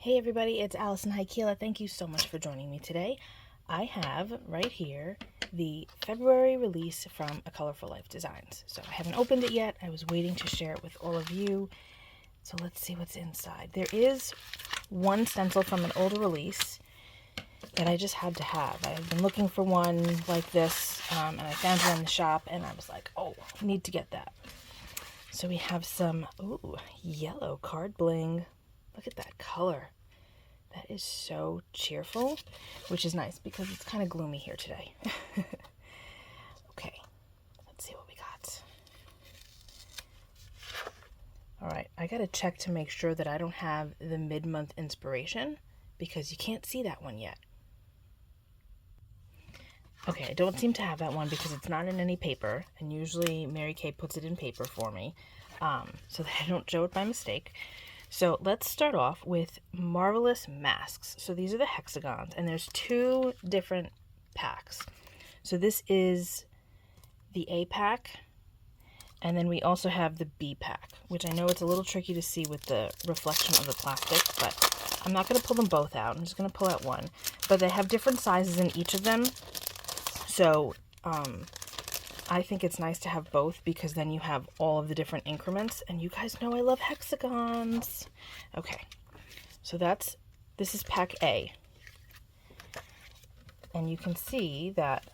Hey everybody, it's Alison Heikkila. Thank you so much for joining me today. I have right here the February release from A Colorful Life Designs. So I haven't opened it yet. I was waiting to share it with all of you. So let's see what's inside. There is one stencil from an older release that I just had to have. I've been looking for one like this, and I found it in the shop, and I was like, oh, I need to get that. So we have some, yellow card bling. Look at that color. That is so cheerful, which is nice because it's kind of gloomy here today. Okay, let's see what we got. All right, I got to check to make sure that I don't have the mid-month inspiration because you can't see that one yet. Okay, I don't seem to have that one because it's not in any paper, and usually Mary Kay puts it in paper for me so that I don't show it by mistake. So let's start off with Marvelous Masks. So these are the hexagons, and there's two different packs. So this is the A pack, and then we also have the B pack, which I know it's a little tricky to see with the reflection of the plastic, but I'm not going to pull them both out. I'm just going to pull out one. But they have different sizes in each of them. So I think it's nice to have both because then you have all of the different increments, and you guys know I love hexagons. Okay, so this is pack A, and you can see that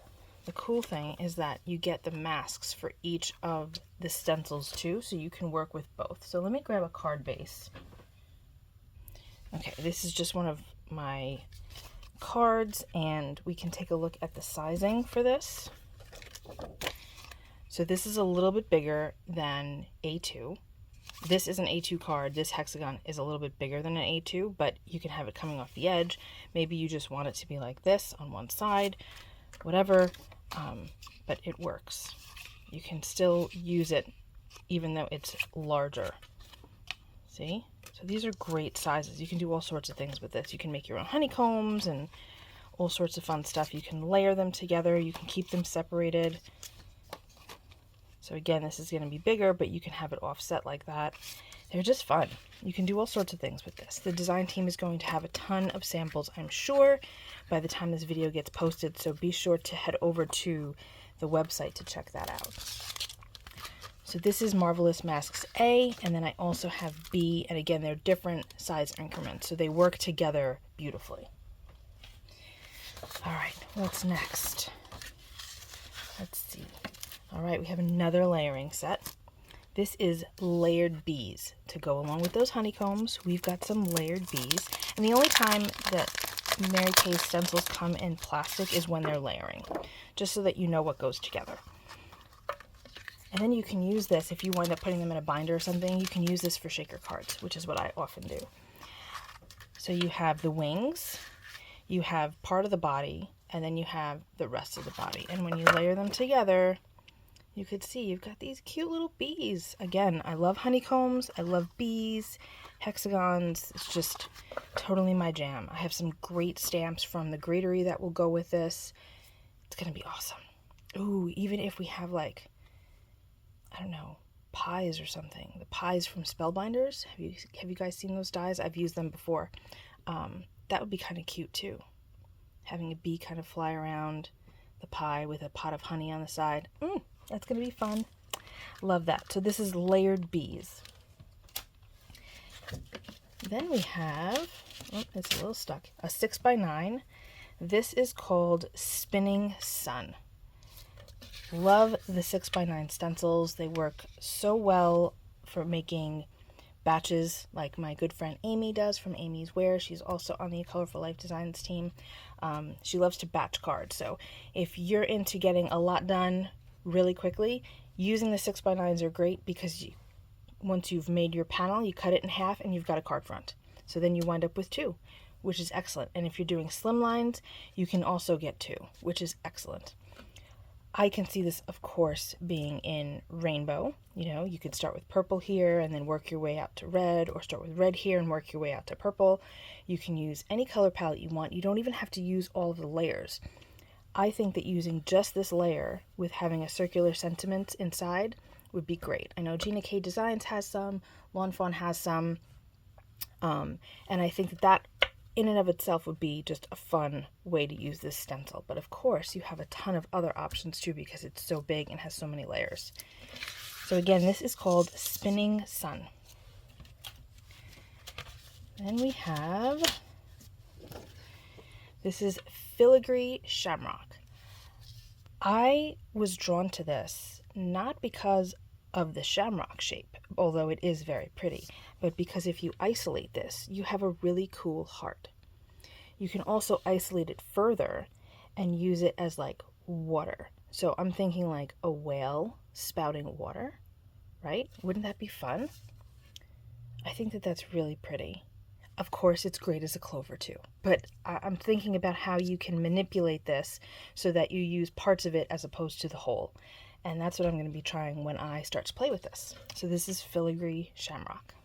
the cool thing is that you get the masks for each of the stencils too, so you can work with both. So let me grab a card base. Okay, this is just one of my cards, and we can take a look at the sizing for this. So this is a little bit bigger than A2. This is an A2 card. This hexagon is a little bit bigger than an A2, but you can have it coming off the edge. Maybe you just want it to be like this on one side, whatever, but it works. You can still use it even though it's larger. See? So these are great sizes. You can do all sorts of things with this. You can make your own honeycombs and all sorts of fun stuff. You can layer them together. You can keep them separated. So again, this is going to be bigger, but you can have it offset like that. They're just fun. You can do all sorts of things with this. The design team is going to have a ton of samples, I'm sure, by the time this video gets posted. So be sure to head over to the website to check that out. So this is Marvelous Masks A, and then I also have B, and again, they're different size increments, so they work together beautifully. All right, what's next? Let's see. All right, we have another layering set. This is layered bees. To go along with those honeycombs, we've got some layered bees. And the only time that Mary Kay stencils come in plastic is when they're layering, just so that you know what goes together. And then you can use this, if you wind up putting them in a binder or something, you can use this for shaker cards, which is what I often do. So you have the wings, you have part of the body, and then you have the rest of the body. And when you layer them together, you could see you've got these cute little bees. Again, I love honeycombs, I love bees, hexagons. It's just totally my jam. I have some great stamps from the Gratery that will go with this. It's gonna be awesome. Ooh, even if we have like, I don't know, pies or something. The pies from Spellbinders. Have you guys seen those dies? I've used them before. That would be kind of cute too. Having a bee kind of fly around the pie with a pot of honey on the side. That's going to be fun. Love that. So this is layered bees. Then we have, it's a little stuck, a 6x9. This is called Spinning Sun. Love the 6x9 stencils. They work so well for making batches like my good friend Amy does from Amy's Wear. She's also on the Colorful Life Designs team. She loves to batch cards. So if you're into getting a lot done really quickly, using the 6x9s are great because once you've made your panel, you cut it in half and you've got a card front. So then you wind up with two, which is excellent. And if you're doing slim lines, you can also get two, which is excellent. I can see this, of course, being in rainbow. You know, you could start with purple here and then work your way out to red, or start with red here and work your way out to purple. You can use any color palette you want. You don't even have to use all of the layers. I think that using just this layer with having a circular sentiment inside would be great. I know Gina K Designs has some, Lawn Fawn has some. And I think that that in and of itself would be just a fun way to use this stencil. But of course, you have a ton of other options too because it's so big and has so many layers. So again, this is called Spinning Sun. Then we have, this is Filigree Shamrock. I was drawn to this not because of the shamrock shape, although it is very pretty, but because if you isolate this, you have a really cool heart. You can also isolate it further and use it as like water. So I'm thinking like a whale spouting water, right? Wouldn't that be fun? I think that that's really pretty. Of course, it's great as a clover too, but I'm thinking about how you can manipulate this so that you use parts of it as opposed to the whole. And that's what I'm going to be trying when I start to play with this. So this is Filigree Shamrock.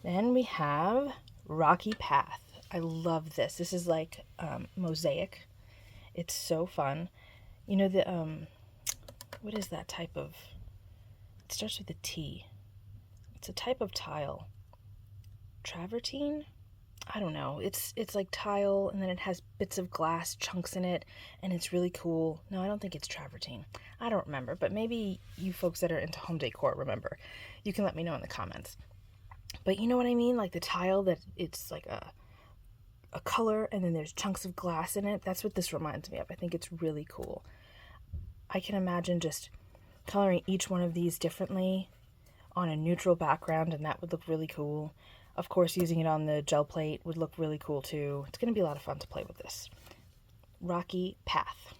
Then we have Rocky Path. I love this. This is like mosaic. It's so fun. You know the, what is that type of, it starts with a T. It's a type of tile. Travertine? I don't know. It's like tile, and then it has bits of glass chunks in it, and it's really cool. No, I don't think it's travertine. I don't remember, but maybe you folks that are into home decor remember. You can let me know in the comments. But you know what I mean? Like the tile that it's like a color, and then there's chunks of glass in it. That's what this reminds me of. I think it's really cool. I can imagine just coloring each one of these differently on a neutral background, and that would look really cool. Of course, using it on the gel plate would look really cool too. It's going to be a lot of fun to play with this. Rocky Path.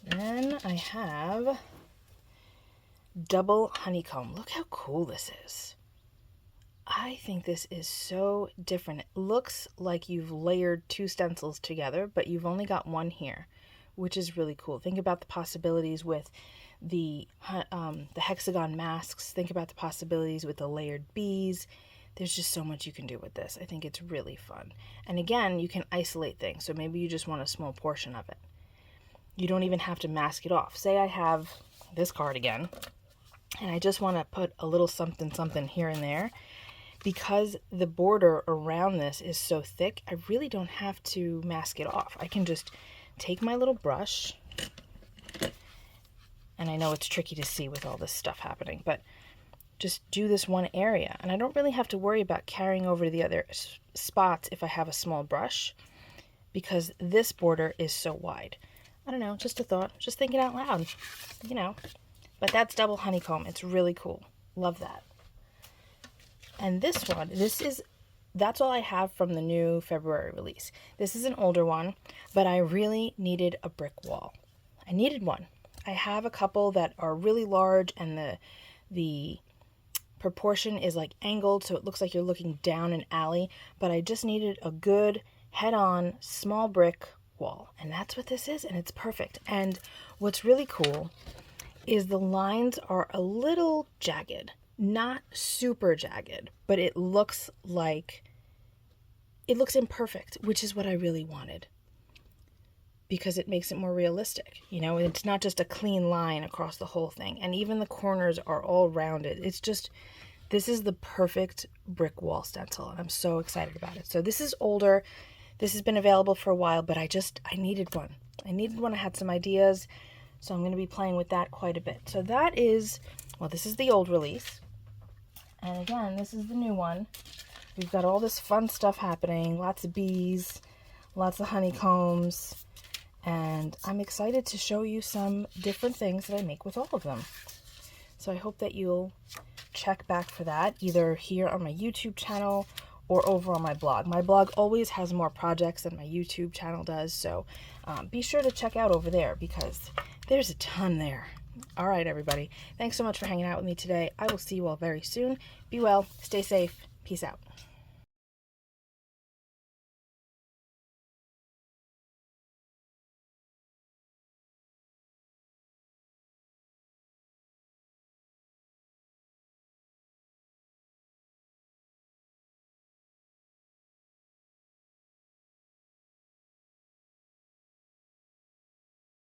Then I have Double Honeycomb. Look how cool this is. I think this is so different. It looks like you've layered two stencils together, but you've only got one here, which is really cool. Think about the possibilities with the hexagon masks. Think about the possibilities with the layered bees. There's just so much you can do with this. I think it's really fun. And again, you can isolate things. So maybe you just want a small portion of it. You don't even have to mask it off. Say I have this card again, and I just want to put a little something something here and there. Because the border around this is so thick, I really don't have to mask it off. I can just take my little brush, and I know it's tricky to see with all this stuff happening, but just do this one area. And I don't really have to worry about carrying over to the other spots if I have a small brush, because this border is so wide. I don't know, just a thought, just thinking out loud, you know. But that's Double Honeycomb. It's really cool. Love that. And this one, that's all I have from the new February release. This is an older one, but I really needed a brick wall. I needed one. I have a couple that are really large, and the proportion is like angled, so it looks like you're looking down an alley, but I just needed a good head-on small brick wall, and that's what this is, and it's perfect. And what's really cool is the lines are a little jagged. Not super jagged, but it looks imperfect, which is what I really wanted, because it makes it more realistic. You know, it's not just a clean line across the whole thing, and even the corners are all rounded. It's just, this is the perfect brick wall stencil, and I'm so excited about it. So this is older. This has been available for a while, but I needed one. I had some ideas, so I'm going to be playing with that quite a bit. So that is, well, this is the old release. And again, this is the new one. We've got all this fun stuff happening, lots of bees, lots of honeycombs, and I'm excited to show you some different things that I make with all of them. So I hope that you'll check back for that, either here on my YouTube channel or over on my blog. My blog always has more projects than my YouTube channel does, so be sure to check out over there because there's a ton there. All right, everybody. Thanks so much for hanging out with me today. I will see you all very soon. Be well. Stay safe. Peace out.